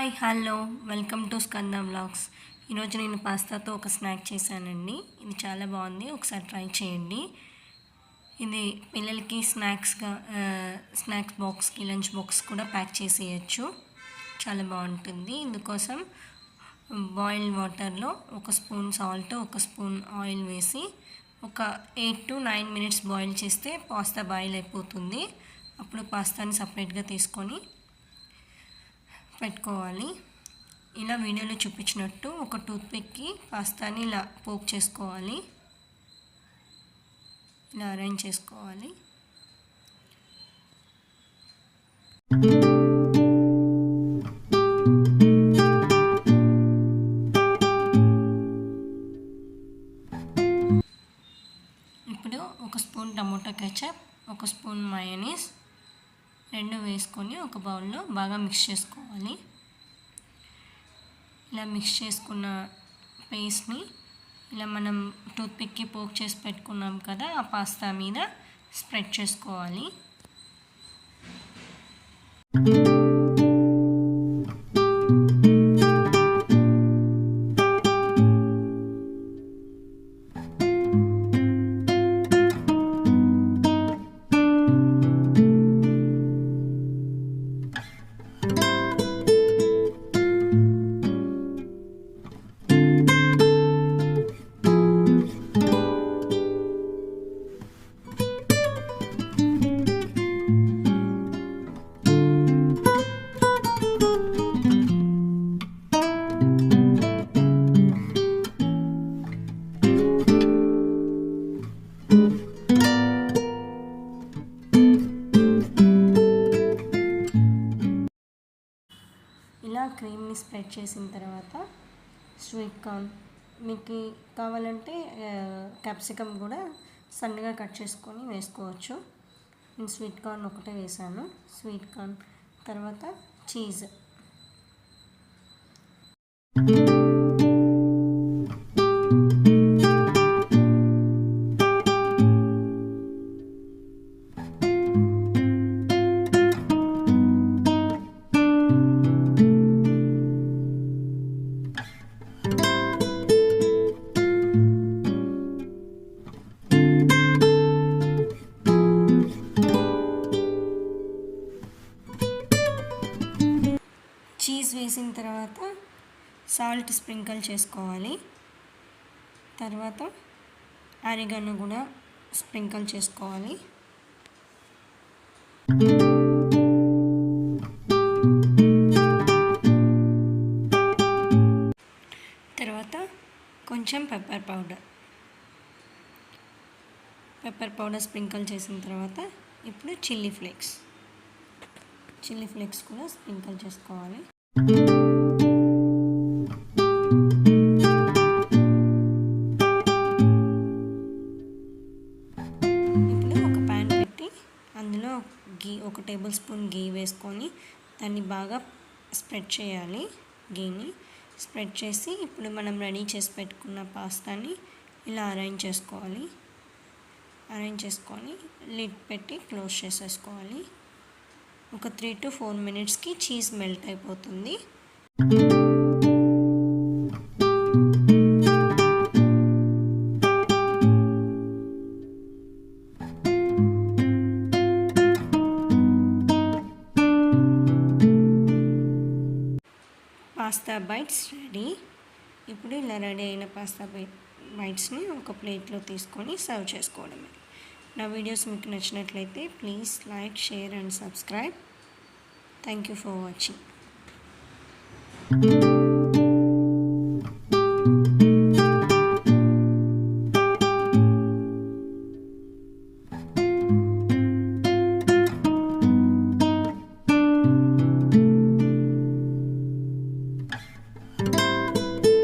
Hi hello welcome to Skanda vlogs. ఈరోజు నేను పాస్తాతో ఒక స్నాక్ చేశానండి. ఇది చాలా బాగుంది, ఒకసారి ట్రై చేయండి. ఇది పిల్లలకి స్నాక్స్ బాక్స్కి, లంచ్ బాక్స్ కూడా ప్యాక్ చేసేయచ్చు. చాలా బాగుంటుంది. ఇందుకోసం బాయిల్డ్ వాటర్లో ఒక స్పూన్ సాల్ట్, ఒక స్పూన్ ఆయిల్ వేసి ఒక 8 to 9 minutes బాయిల్ చేస్తే పాస్తా బాయిల్ అయిపోతుంది. అప్పుడు పాస్తాని సపరేట్గా తీసుకొని పెట్టుకోవాలి. ఇలా వీడియోలో చూపించినట్టు ఒక టూత్పిక్కి పాస్తాని ఇలా పోక్ చేసుకోవాలి, ఇలా అరేంజ్ చేసుకోవాలి. ఇప్పుడు ఒక స్పూన్ టమోటా కెచప్, ఒక స్పూన్ మయోనీస్ రెండు వేసుకొని ఒక బౌల్లో బాగా మిక్స్ చేసుకోవాలి. ఇలా మిక్స్ చేసుకున్న పేస్ట్ని ఇలా మనం టూత్పిక్కి పోక్ చేసి పెట్టుకున్నాం కదా, ఆ పాస్తా మీద స్ప్రెడ్ చేసుకోవాలి. ఇలా క్రీమ్ని స్ప్రెడ్ చేసిన తర్వాత స్వీట్ కార్న్, మీకు కావాలంటే క్యాప్సికమ్ కూడా సన్నగా కట్ చేసుకొని వేసుకోవచ్చు. నేను స్వీట్ కార్న్ ఒకటే వేసాను. స్వీట్ కార్న్ తర్వాత చీజ్, చీజ్ వేసిన తర్వాత సాల్ట్ స్ప్రింకిల్ చేసుకోవాలి. తర్వాత ఆరిగానో కూడా స్ప్రింకిల్ చేసుకోవాలి. తర్వాత కొంచెం పెప్పర్ పౌడర్ స్ప్రింకిల్ చేసిన తర్వాత ఇప్పుడు చిల్లీ ఫ్లేక్స్ కూడా స్ప్రింకిల్ చేసుకోవాలి. ఇప్పుడు ఒక ప్యాన్ పెట్టి అందులో ఒక టేబుల్ స్పూన్ గీ వేసుకొని దాన్ని బాగా స్ప్రెడ్ చేయాలి. గీని స్ప్రెడ్ చేసి ఇప్పుడు మనం రెడీ చేసి పెట్టుకున్న పాస్తాని ఇలా అరేంజ్ చేసుకొని లిడ్ పెట్టి క్లోజ్ చేసేసుకోవాలి. ఒక 3 to 4 minutesకి చీజ్ మెల్ట్ అయిపోతుంది. Pasta bites ready. ఇప్పుడు ఇలా రెడీ అయిన పాస్తా బైట్స్ని ఒక ప్లేట్లో తీసుకొని సర్వ్ చేసుకోవడమే. నా వీడియోస్ మీకు నచ్చినట్లయితే please like, share and subscribe. Thank you for watching.